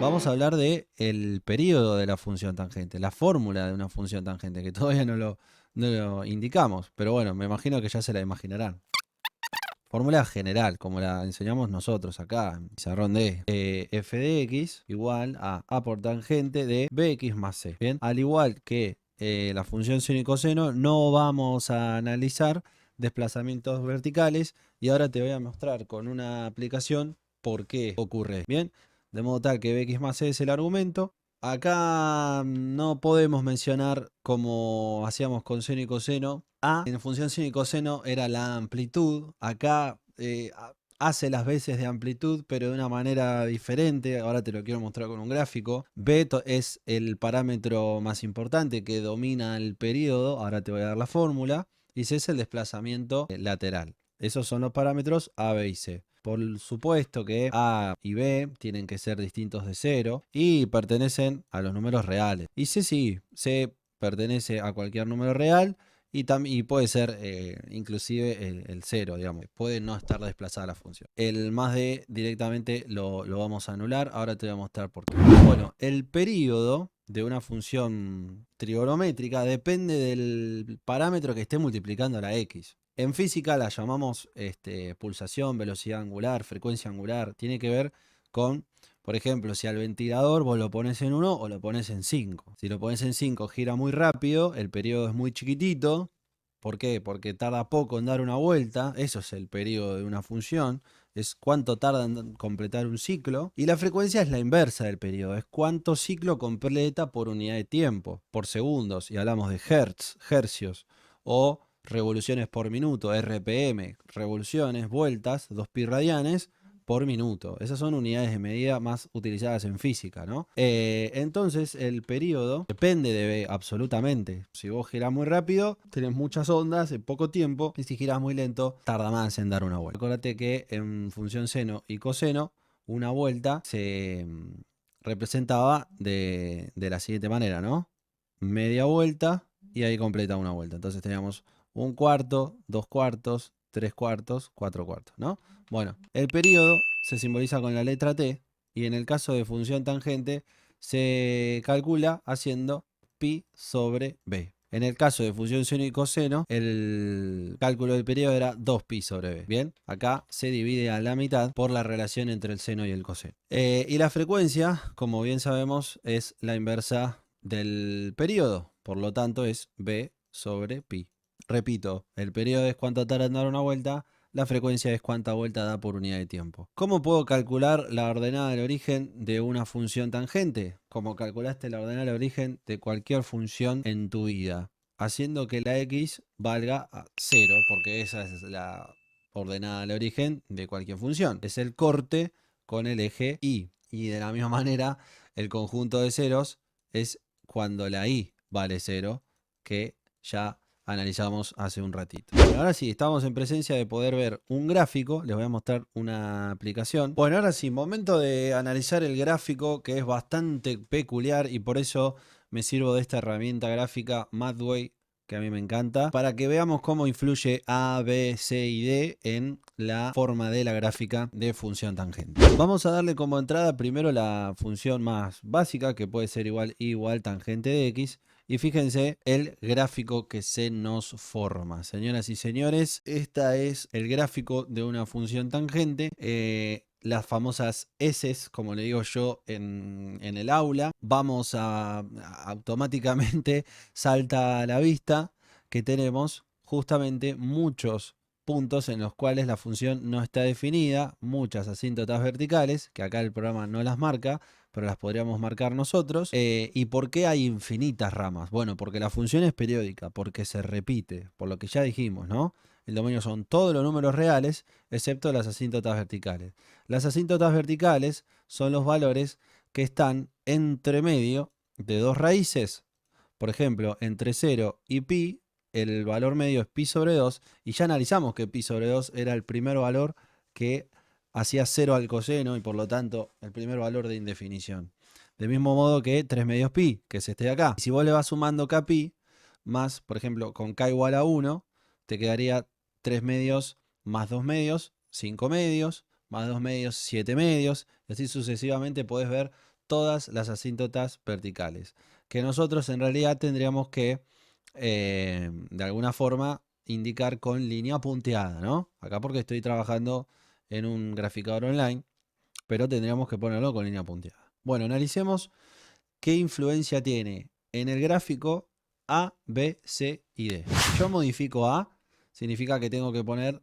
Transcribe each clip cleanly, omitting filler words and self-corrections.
Vamos a hablar de el periodo de la función tangente, la fórmula de una función tangente, que todavía no lo indicamos, pero bueno, me imagino que ya se la imaginarán. Fórmula general, como la enseñamos nosotros acá en pizarrón de f de x igual a por tangente de bx más c. Bien, al igual que la función seno y coseno, no vamos a analizar desplazamientos verticales y ahora te voy a mostrar con una aplicación por qué ocurre. Bien, de modo tal que bx más c es el argumento. Acá no podemos mencionar como hacíamos con seno y coseno. En función seno y coseno era la amplitud. Acá hace las veces de amplitud, pero de una manera diferente. Ahora te lo quiero mostrar con un gráfico. B es el parámetro más importante que domina el periodo. Ahora te voy a dar la fórmula. Y C es el desplazamiento lateral. Esos son los parámetros A, B y C. Por supuesto que A y B tienen que ser distintos de 0 y pertenecen a los números reales. Y C sí, C pertenece a cualquier número real y puede ser inclusive el 0, digamos. Puede no estar desplazada la función. El más D directamente lo vamos a anular. Ahora te voy a mostrar por qué. Bueno, el período de una función trigonométrica depende del parámetro que esté multiplicando la x. En física la llamamos pulsación, velocidad angular, frecuencia angular. Tiene que ver con, por ejemplo, si al ventilador vos lo pones en 1 o lo pones en 5. Si lo pones en 5 gira muy rápido, el periodo es muy chiquitito. ¿Por qué? Porque tarda poco en dar una vuelta. Eso es el periodo de una función. Es cuánto tarda en completar un ciclo. Y la frecuencia es la inversa del periodo. Es cuánto ciclo completa por unidad de tiempo, por segundos. Y hablamos de hertz, hercios. O revoluciones por minuto, RPM, revoluciones, vueltas, 2pi radianes por minuto. Esas son unidades de medida más utilizadas en física, ¿no? Entonces el periodo depende de B absolutamente. Si vos girás muy rápido, tenés muchas ondas en poco tiempo, y si girás muy lento, tarda más en dar una vuelta. Acuérdate que en función seno y coseno, una vuelta se representaba de la siguiente manera, ¿no? Media vuelta y ahí completa una vuelta. Entonces teníamos un cuarto, 2 cuartos, 3 cuartos, 4 cuartos, ¿no? Bueno, el periodo se simboliza con la letra T y en el caso de función tangente se calcula haciendo pi sobre b. En el caso de función seno y coseno, el cálculo del periodo era 2pi sobre b. Bien, acá se divide a la mitad por la relación entre el seno y el coseno. Y la frecuencia, como bien sabemos, es la inversa del periodo. Por lo tanto, es b sobre pi. Repito, el periodo es cuánto tarda en dar una vuelta, la frecuencia es cuánta vuelta da por unidad de tiempo. ¿Cómo puedo calcular la ordenada del origen de una función tangente? Como calculaste la ordenada del origen de cualquier función en tu vida, haciendo que la x valga a 0, porque esa es la ordenada del origen de cualquier función. Es el corte con el eje y. Y de la misma manera, el conjunto de ceros es cuando la i vale 0, que ya analizamos hace un ratito. Bueno, ahora sí, estamos en presencia de poder ver un gráfico. Les voy a mostrar una aplicación. Bueno, ahora sí, momento de analizar el gráfico, que es bastante peculiar y por eso me sirvo de esta herramienta gráfica Mathway, que a mí me encanta, para que veamos cómo influye A, B, C y D en la forma de la gráfica de función tangente. Vamos a darle como entrada primero la función más básica, que puede ser igual I igual tangente de X. Y fíjense el gráfico que se nos forma. Señoras y señores, este es el gráfico de una función tangente. Las famosas S, como le digo yo en el aula, vamos a automáticamente salta a la vista que tenemos justamente muchos puntos en los cuales la función no está definida, muchas asíntotas verticales, que acá el programa no las marca, pero las podríamos marcar nosotros. ¿Y por qué hay infinitas ramas? Bueno, porque la función es periódica, porque se repite, por lo que ya dijimos, ¿no? El dominio son todos los números reales, excepto las asíntotas verticales. Las asíntotas verticales son los valores que están entre medio de dos raíces. Por ejemplo, entre 0 y pi, el valor medio es pi sobre 2, y ya analizamos que pi sobre 2 era el primer valor que hacía 0 al coseno y por lo tanto el primer valor de indefinición. Del mismo modo que 3 medios pi, que es este de acá. Y si vos le vas sumando k pi, más, por ejemplo, con k igual a 1, te quedaría 3 medios más 2 medios, 5 medios, más 2 medios, 7 medios, y así sucesivamente podés ver todas las asíntotas verticales, que nosotros en realidad tendríamos que, de alguna forma, indicar con línea punteada, ¿no? Acá porque estoy trabajando en un graficador online, pero tendríamos que ponerlo con línea punteada. Bueno, analicemos qué influencia tiene en el gráfico A, B, C y D. Si yo modifico A, significa que tengo que poner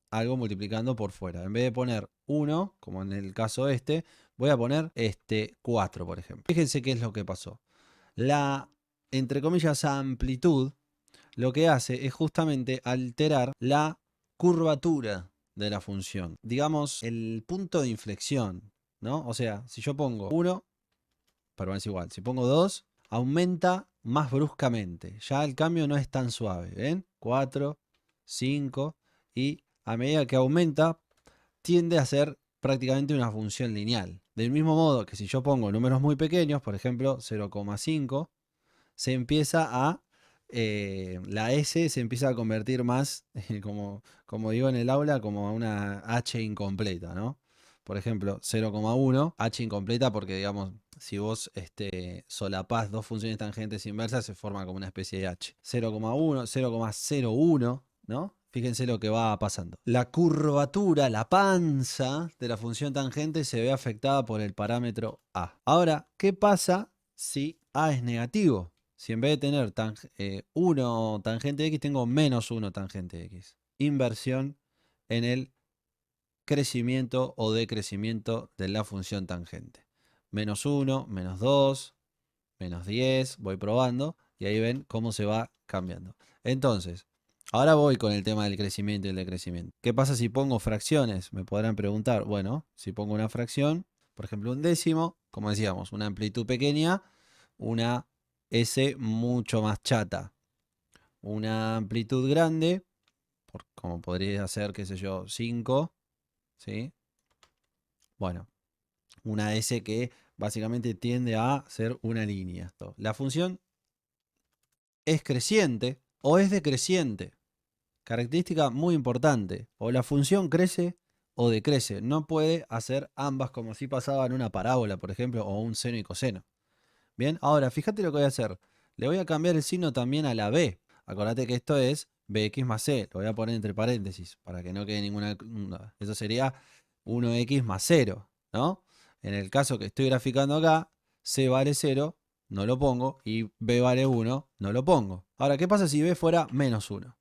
algo multiplicando por fuera. En vez de poner 1, como en el caso este, voy a poner 4, por ejemplo. Fíjense qué es lo que pasó. La, entre comillas, amplitud, lo que hace es justamente alterar la curvatura de la función. Digamos, el punto de inflexión, ¿no? O sea, si yo pongo 1, permanece igual. Si pongo 2, aumenta más bruscamente. Ya el cambio no es tan suave. ¿Ven? 4, 5 y a medida que aumenta tiende a ser prácticamente una función lineal. Del mismo modo que si yo pongo números muy pequeños, por ejemplo 0,5, se empieza a... la S se empieza a convertir más, como digo en el aula, como a una H incompleta, ¿no? Por ejemplo, 0,1, H incompleta porque, digamos, si vos solapás dos funciones tangentes inversas, se forma como una especie de H. 0,1, 0,01, ¿no? Fíjense lo que va pasando. La curvatura, la panza de la función tangente se ve afectada por el parámetro A. Ahora, ¿qué pasa si A es negativo? Si en vez de tener 1 tangente X, tengo menos 1 tangente X. Inversión en el crecimiento o decrecimiento de la función tangente. Menos 1, menos 2, menos 10, voy probando y ahí ven cómo se va cambiando. Entonces, ahora voy con el tema del crecimiento y el decrecimiento. ¿Qué pasa si pongo fracciones? Me podrán preguntar. Bueno, si pongo una fracción, por ejemplo un décimo, como decíamos, una amplitud pequeña, una S mucho más chata. Una amplitud grande, como podría ser, qué sé yo, 5, ¿sí? Bueno, una S que básicamente tiende a ser una línea. La función es creciente o es decreciente. Característica muy importante. O la función crece o decrece. No puede hacer ambas como si pasaba en una parábola, por ejemplo, o un seno y coseno. Bien, ahora fíjate lo que voy a hacer. Le voy a cambiar el signo también a la B. Acordate que esto es bx más c. Lo voy a poner entre paréntesis para que no quede ninguna... Eso sería 1x más 0, ¿no? En el caso que estoy graficando acá, c vale 0, no lo pongo, y b vale 1, no lo pongo. Ahora, ¿qué pasa si b fuera menos 1?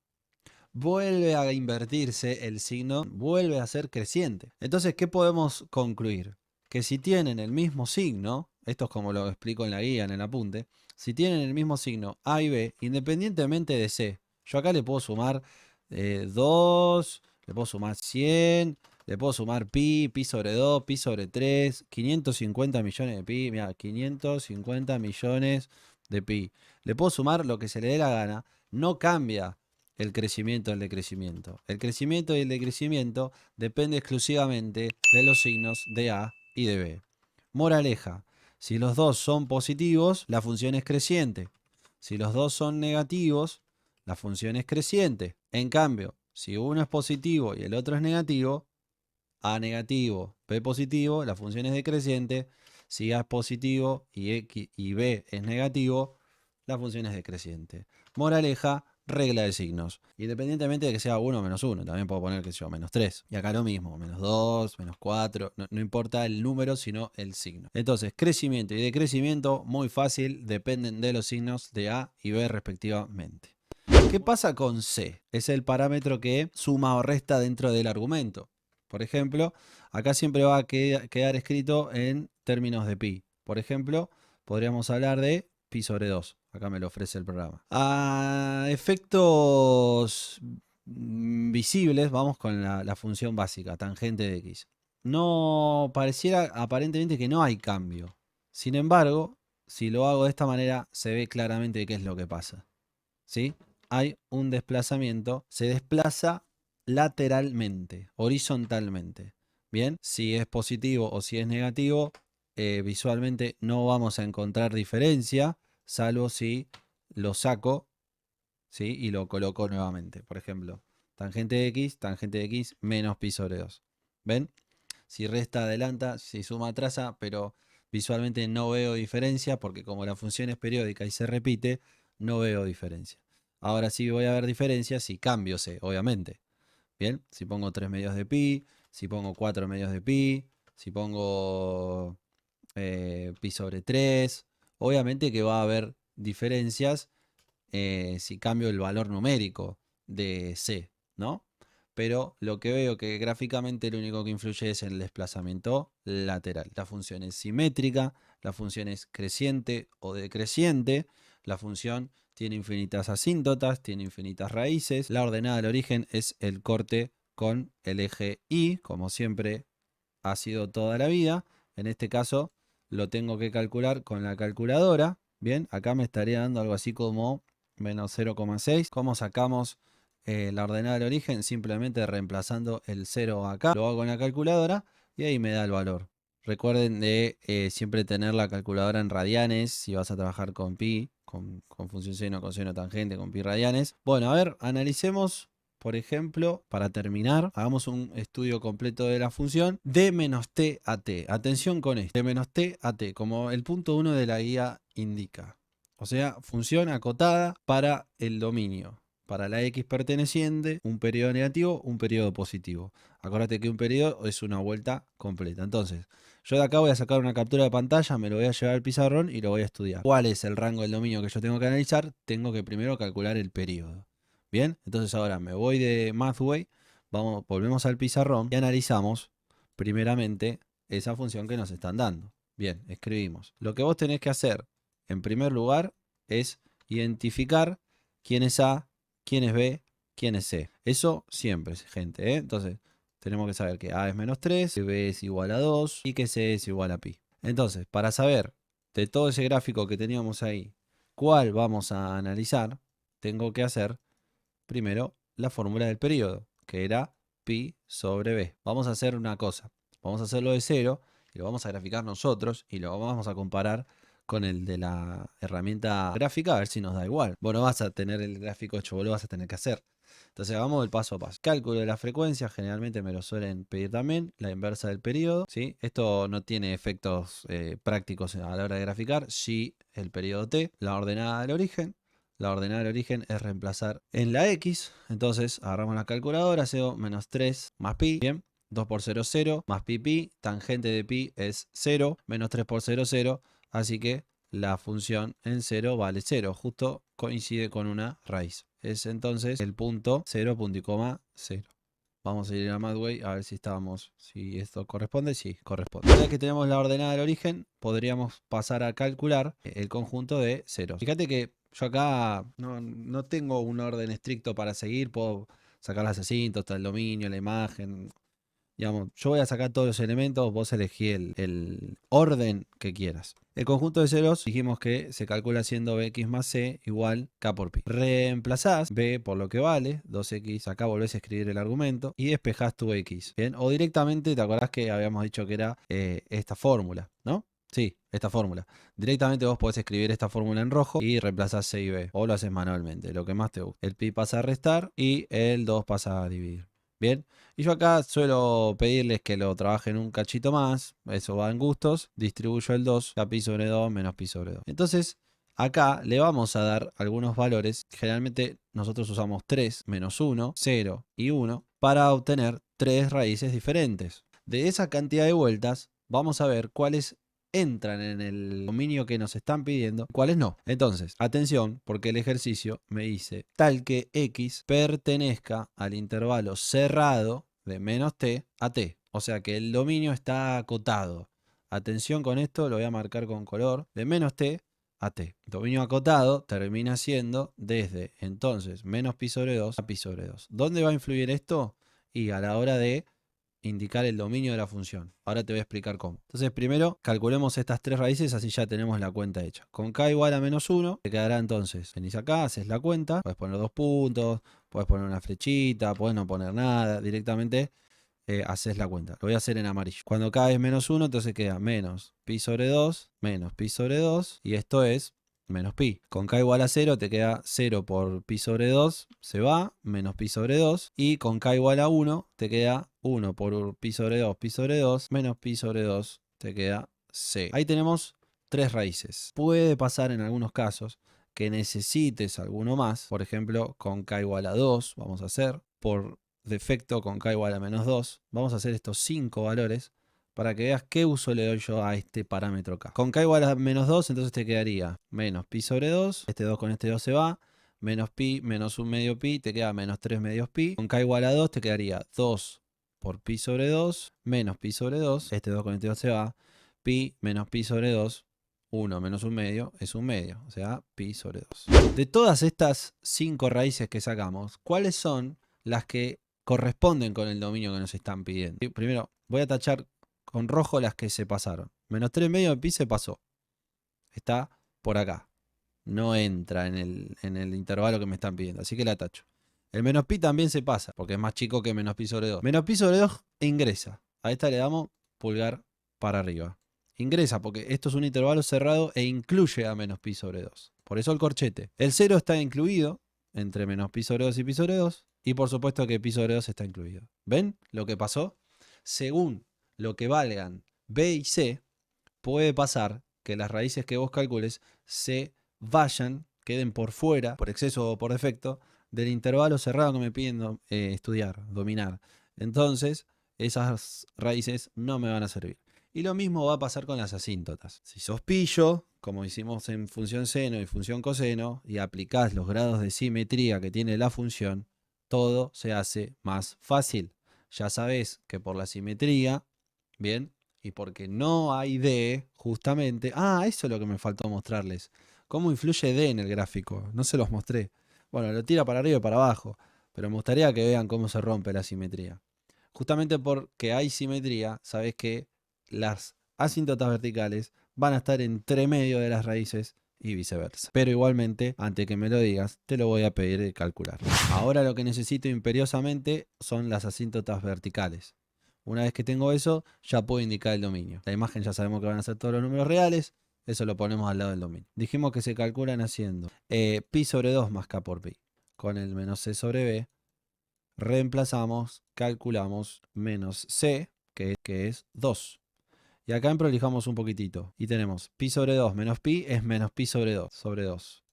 Vuelve a invertirse el signo, vuelve a ser creciente. Entonces, ¿qué podemos concluir? Que si tienen el mismo signo, esto es como lo explico en la guía, en el apunte, si tienen el mismo signo A y B, independientemente de C, yo acá le puedo sumar 2, le puedo sumar 100, le puedo sumar pi sobre 2, pi sobre 3, 550 millones de pi, mira, 550 millones de pi. Le puedo sumar lo que se le dé la gana, no cambia el crecimiento y el decrecimiento. El crecimiento y el decrecimiento depende exclusivamente de los signos de A y de B. Moraleja, si los dos son positivos, la función es creciente. Si los dos son negativos, la función es creciente. En cambio, si uno es positivo y el otro es negativo, A negativo, B positivo, la función es decreciente. Si A es positivo y B es negativo, la función es decreciente. Moraleja, regla de signos. Independientemente de que sea 1 o menos 1, también puedo poner que sea menos 3. Y acá lo mismo, menos 2, menos 4. No importa el número, sino el signo. Entonces, crecimiento y decrecimiento, muy fácil, dependen de los signos de A y B respectivamente. ¿Qué pasa con C? Es el parámetro que suma o resta dentro del argumento. Por ejemplo, acá siempre va a quedar escrito en términos de pi. Por ejemplo, podríamos hablar de pi sobre 2. Acá me lo ofrece el programa. A efectos visibles, vamos con la función básica, tangente de x. No pareciera aparentemente que no hay cambio. Sin embargo, si lo hago de esta manera, se ve claramente qué es lo que pasa. ¿Sí? Hay un desplazamiento, se desplaza lateralmente, horizontalmente. Bien, si es positivo o si es negativo, visualmente no vamos a encontrar diferencia, salvo si lo saco, ¿sí? Y lo coloco nuevamente. Por ejemplo, tangente de x menos pi sobre 2. ¿Ven? Si resta adelanta, si suma atrasa, pero Visualmente no veo diferencia porque como la función es periódica y se repite, no veo diferencia. Ahora sí voy a ver diferencia si cambio C, obviamente. Bien, si pongo 3 medios de pi, si pongo 4 medios de pi, si pongo pi sobre 3, obviamente que va a haber diferencias si cambio el valor numérico de C, ¿no? Pero lo que veo que gráficamente lo único que influye es el desplazamiento lateral. La función es simétrica, la función es creciente o decreciente, la función tiene infinitas asíntotas, tiene infinitas raíces. La ordenada del origen es el corte con el eje Y, como siempre ha sido toda la vida. En este caso lo tengo que calcular con la calculadora. Bien, acá me estaría dando algo así como menos 0,6. ¿Cómo sacamos la ordenada del origen? Simplemente reemplazando el 0 acá. Lo hago con la calculadora y ahí me da el valor. Recuerden de siempre tener la calculadora en radianes si vas a trabajar con pi, con función seno, coseno, tangente, con pi radianes. Bueno, a ver, analicemos. Por ejemplo, para terminar, hagamos un estudio completo de la función de menos t a t. Atención con esto, de menos t a t, como el punto 1 de la guía indica. O sea, función acotada para el dominio. Para la x perteneciente, un periodo negativo, un periodo positivo. Acuérdate que un periodo es una vuelta completa. Entonces, yo de acá voy a sacar una captura de pantalla, me lo voy a llevar al pizarrón y lo voy a estudiar. ¿Cuál es el rango del dominio que yo tengo que analizar? Tengo que primero calcular el periodo. Bien, entonces ahora me voy de Mathway, volvemos al pizarrón y analizamos primeramente esa función que nos están dando. Bien, escribimos. Lo que vos tenés que hacer en primer lugar es identificar quién es A, quién es B, quién es C. Eso siempre, gente, ¿eh? Entonces tenemos que saber que A es menos 3, que B es igual a 2 y que C es igual a pi. Entonces, para saber de todo ese gráfico que teníamos ahí, cuál vamos a analizar, tengo que hacer primero la fórmula del periodo, que era pi sobre b. Vamos a hacer una cosa. Vamos a hacerlo de cero y lo vamos a graficar nosotros y lo vamos a comparar con el de la herramienta gráfica a ver si nos da igual. Vos no vas a tener el gráfico hecho, vos lo vas a tener que hacer. Entonces vamos el paso a paso. Cálculo de la frecuencia, generalmente me lo suelen pedir también, la inversa del periodo, ¿sí? Esto no tiene efectos prácticos a la hora de graficar, sí el periodo t, la ordenada del origen. La ordenada del origen es reemplazar en la x, entonces agarramos la calculadora, hago menos 3 más pi, bien, 2 por 0, 0, más pi, tangente de pi es 0, menos 3 por 0, 0, así que la función en 0 vale 0, justo coincide con una raíz. Es entonces el punto 0, punto y coma 0. Vamos a ir a Mathway a ver si esto corresponde. Sí, corresponde. Una vez que tenemos la ordenada del origen, podríamos pasar a calcular el conjunto de ceros. Fíjate que yo acá no tengo un orden estricto para seguir. Puedo sacar las asintos, el dominio, la imagen. Digamos, yo voy a sacar todos los elementos, vos elegí el orden que quieras. El conjunto de ceros dijimos que se calcula siendo bx más c igual k por pi. Reemplazás b por lo que vale, 2x, acá volvés a escribir el argumento y despejás tu x. Bien, o directamente, ¿te acordás que habíamos dicho que era esta fórmula, ¿no? Sí, esta fórmula. Directamente vos podés escribir esta fórmula en rojo y reemplazás c y b. O lo haces manualmente, lo que más te guste. El pi pasa a restar y el 2 pasa a dividir. Bien, y yo acá suelo pedirles que lo trabajen un cachito más, eso va en gustos, distribuyo el 2, a pi sobre 2 menos pi sobre 2. Entonces, acá le vamos a dar algunos valores, generalmente nosotros usamos 3, menos 1, 0 y 1, para obtener 3 raíces diferentes. De esa cantidad de vueltas, vamos a ver cuáles entran en el dominio que nos están pidiendo, cuáles no. Entonces, atención, porque el ejercicio me dice tal que x pertenezca al intervalo cerrado de menos t a t. O sea que el dominio está acotado. Atención con esto, lo voy a marcar con color, de menos t a t. Dominio acotado termina siendo desde entonces menos pi sobre 2 a pi sobre 2. ¿Dónde va a influir esto? Y a la hora de indicar el dominio de la función. Ahora te voy a explicar cómo. Entonces primero calculemos estas tres raíces, así ya tenemos la cuenta hecha. Con k igual a menos 1, te quedará entonces, venís acá, haces la cuenta, puedes poner 2 puntos, puedes poner una flechita, puedes no poner nada, directamente haces la cuenta. Lo voy a hacer en amarillo. Cuando k es menos 1, entonces queda menos pi sobre 2, menos pi sobre 2, y esto es menos pi. Con k igual a 0 te queda 0 por pi sobre 2, se va, menos pi sobre 2. Y con k igual a 1 te queda 1 por pi sobre 2, menos pi sobre 2, te queda c. Ahí tenemos 3 raíces. Puede pasar en algunos casos que necesites alguno más. Por ejemplo, con k igual a 2 vamos a hacer. Por defecto con k igual a menos 2. Vamos a hacer estos 5 valores para que veas qué uso le doy yo a este parámetro k. Con k igual a menos 2, entonces te quedaría menos pi sobre 2. Este 2 con este 2 se va. Menos pi menos 1 medio pi, te queda menos 3 medios pi. Con k igual a 2 te quedaría 2 por pi sobre 2 menos pi sobre 2. Este 2 con este 2 se va. Pi menos pi sobre 2. 1 menos 1 medio es 1 medio, o sea, pi sobre 2. De todas estas 5 raíces que sacamos, ¿cuáles son las que corresponden con el dominio que nos están pidiendo? Primero, voy a tachar con rojo las que se pasaron. Menos 3 medio de pi se pasó. Está por acá. No entra en el intervalo que me están pidiendo, así que la tacho. El menos pi también se pasa, porque es más chico que menos pi sobre 2. Menos pi sobre 2 ingresa. A esta le damos pulgar para arriba. Ingresa porque esto es un intervalo cerrado e incluye a menos pi sobre 2. Por eso el corchete. El 0 está incluido entre menos pi sobre 2 y pi sobre 2. Y por supuesto que pi sobre 2 está incluido. ¿Ven lo que pasó? Según lo que valgan b y c, puede pasar que las raíces que vos calcules se vayan, queden por fuera, por exceso o por defecto, del intervalo cerrado que me piden estudiar, dominar. Entonces, esas raíces no me van a servir. Y lo mismo va a pasar con las asíntotas. Si sos pillo, como hicimos en función seno y función coseno, y aplicás los grados de simetría que tiene la función, todo se hace más fácil. Ya sabés que por la simetría, bien, y porque no hay D, justamente. Ah, eso es lo que me faltó mostrarles. ¿Cómo influye D en el gráfico? No se los mostré. Bueno, lo tira para arriba y para abajo. Pero me gustaría que vean cómo se rompe la simetría. Justamente porque hay simetría, sabes que las asíntotas verticales van a estar entre medio de las raíces y viceversa. Pero igualmente, antes que me lo digas, te lo voy a pedir calcular. Ahora lo que necesito imperiosamente son las asíntotas verticales. Una vez que tengo eso, ya puedo indicar el dominio. La imagen ya sabemos que van a ser todos los números reales. Eso lo ponemos al lado del dominio. Dijimos que se calculan haciendo pi sobre 2 más k por pi. Con el menos c sobre b, reemplazamos, calculamos menos c, que es 2. Y acá emprolijamos un poquitito. Y tenemos pi sobre 2 menos pi es menos pi sobre 2. Sobre 2.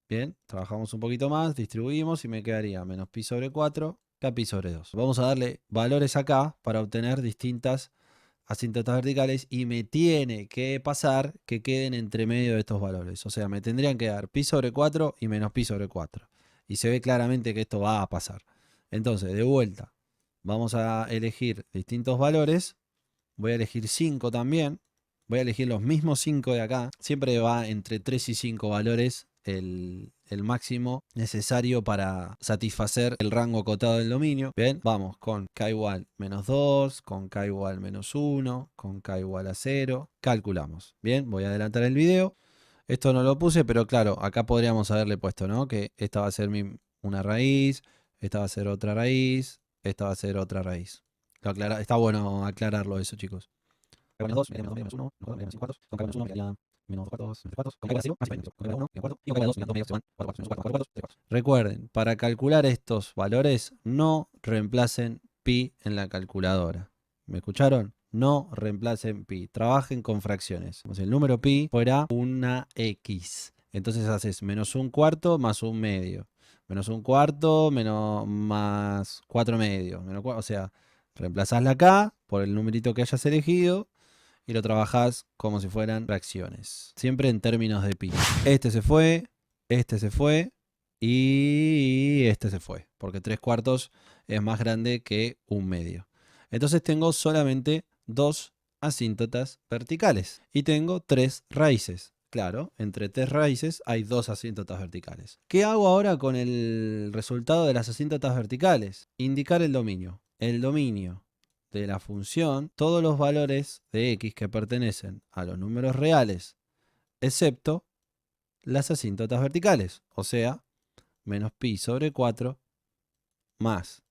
Bien, trabajamos un poquito más, distribuimos y me quedaría menos pi sobre 4 pi sobre 2. Vamos a darle valores acá para obtener distintas asíntotas verticales y me tiene que pasar que queden entre medio de estos valores. O sea, me tendrían que dar pi sobre 4 y menos pi sobre 4. Y se ve claramente que esto va a pasar. Entonces, de vuelta, vamos a elegir distintos valores. Voy a elegir 5 también. Voy a elegir los mismos 5 de acá. Siempre va entre 3 y 5 valores el máximo necesario para satisfacer el rango acotado del dominio. Bien, vamos con k igual menos 2, con k igual menos 1, con k igual a 0. Calculamos. Bien, voy a adelantar el video. Esto no lo puse, pero claro, acá podríamos haberle puesto, ¿no? Que esta va a ser una raíz, esta va a ser otra raíz, esta va a ser otra raíz. Está bueno aclararlo eso, chicos. Menos 2, menos 1, menos 5 cuartos, con k menos 1 me quedaría menos 2 cuartos, menos 3 cuartos, con k igual a 0, más 1, con k igual a 1, menos cuarto, y con k igual a 2, menos 2 medios, se van 4 cuartos, menos 4 cuartos, 3 cuartos. Recuerden, para calcular estos valores, no reemplacen pi en la calculadora. ¿Me escucharon? No reemplacen pi, trabajen con fracciones. Como si el número pi fuera una x. Entonces haces menos 1 cuarto más 1 medio. Menos 1 cuarto menos, más 4 medios. O sea, reemplazás la k por el numerito que hayas elegido y lo trabajás como si fueran fracciones. Siempre en términos de pi. Este se fue y este se fue. Porque 3 cuartos es más grande que 1 medio. Entonces tengo solamente 2 asíntotas verticales. Y tengo 3 raíces. Claro, entre 3 raíces hay 2 asíntotas verticales. ¿Qué hago ahora con el resultado de las asíntotas verticales? Indicar el dominio. El dominio de la función, todos los valores de x que pertenecen a los números reales, excepto las asíntotas verticales. O sea, menos pi sobre 4 más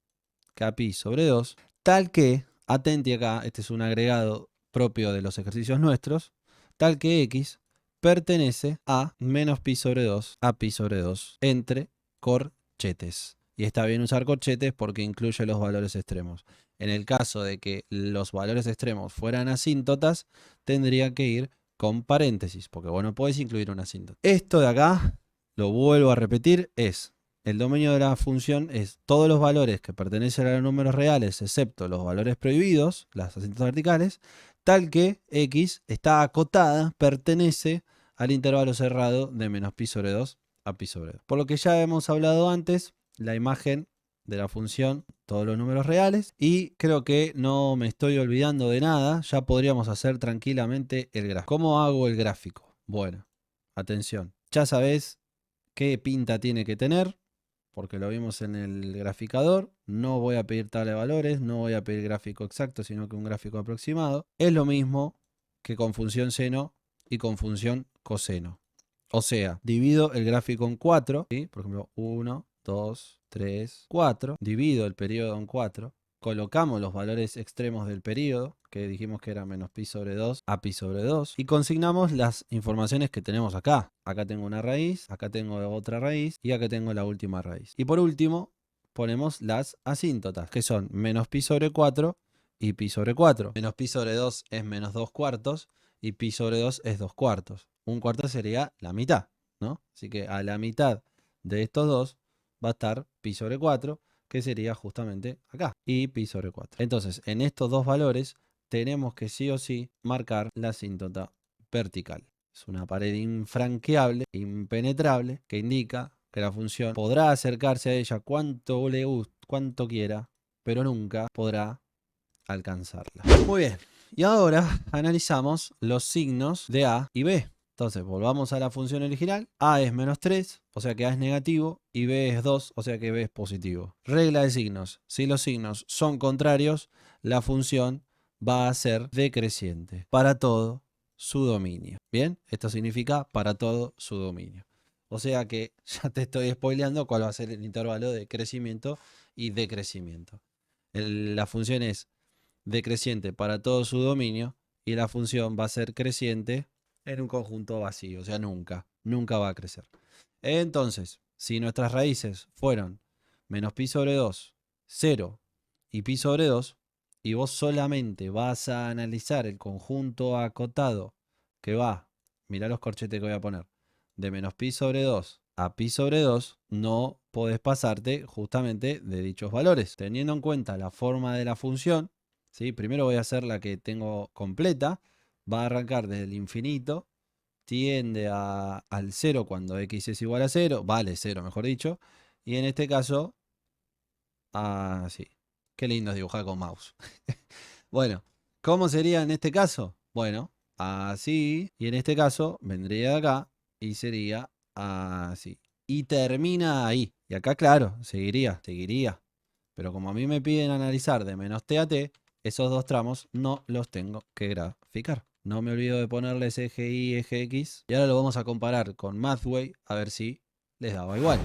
k pi sobre 2, tal que, atenti acá, este es un agregado propio de los ejercicios nuestros, tal que x pertenece a menos pi sobre 2 a pi sobre 2 entre corchetes. Y está bien usar corchetes porque incluye los valores extremos. En el caso de que los valores extremos fueran asíntotas, tendría que ir con paréntesis, porque vos no podés incluir una asíntota. Esto de acá, lo vuelvo a repetir, es el dominio de la función es todos los valores que pertenecen a los números reales, excepto los valores prohibidos, las asíntotas verticales, tal que x está acotada, pertenece al intervalo cerrado de menos pi sobre 2 a pi sobre 2. Por lo que ya hemos hablado antes, la imagen de la función, todos los números reales, y creo que no me estoy olvidando de nada, ya podríamos hacer tranquilamente el gráfico. ¿Cómo hago el gráfico? Bueno, atención, ya sabés qué pinta tiene que tener, porque lo vimos en el graficador. No voy a pedir tabla de valores, no voy a pedir gráfico exacto, sino que un gráfico aproximado. Es lo mismo que con función seno y con función coseno. O sea, divido el gráfico en 4, ¿sí? Por ejemplo, 1, 2, 3, 4. Divido el periodo en 4. Colocamos los valores extremos del periodo, que dijimos que era menos pi sobre 2 a pi sobre 2. Y consignamos las informaciones que tenemos acá. Acá tengo una raíz, acá tengo otra raíz y acá tengo la última raíz. Y por último, ponemos las asíntotas, que son menos pi sobre 4 y pi sobre 4. Menos pi sobre 2 es menos 2 cuartos y pi sobre 2 es 2 cuartos. Un cuarto sería la mitad, ¿no? Así que a la mitad de estos dos va a estar pi sobre 4, que sería justamente acá, y pi sobre 4. Entonces, en estos dos valores tenemos que sí o sí marcar la asíntota vertical. Es una pared infranqueable, impenetrable, que indica que la función podrá acercarse a ella cuanto le guste, cuanto quiera, pero nunca podrá alcanzarla. Muy bien, y ahora analizamos los signos de A y B. Entonces, volvamos a la función original. A es menos 3, o sea que A es negativo, y B es 2, o sea que B es positivo. Regla de signos. Si los signos son contrarios, la función va a ser decreciente para todo su dominio. Bien, esto significa para todo su dominio. O sea que ya te estoy spoileando cuál va a ser el intervalo de crecimiento y decrecimiento. La función es decreciente para todo su dominio y la función va a ser creciente en un conjunto vacío, o sea, nunca va a crecer. Entonces, si nuestras raíces fueron menos pi sobre 2, 0 y pi sobre 2, y vos solamente vas a analizar el conjunto acotado que va, mirá los corchetes que voy a poner, de menos pi sobre 2 a pi sobre 2, no podés pasarte justamente de dichos valores. Teniendo en cuenta la forma de la función, ¿sí? Primero voy a hacer la que tengo completa, va a arrancar desde el infinito, tiende al 0 cuando x es igual a 0, vale 0 mejor dicho, y en este caso, así. Qué lindo es dibujar con mouse. Bueno, ¿cómo sería en este caso? Bueno, así, y en este caso vendría de acá y sería así. Y termina ahí. Y acá, claro, seguiría. Pero como a mí me piden analizar de menos t a t, esos dos tramos no los tengo que graficar. No me olvido de ponerles eje y eje x. Y ahora lo vamos a comparar con Mathway a ver si les daba igual.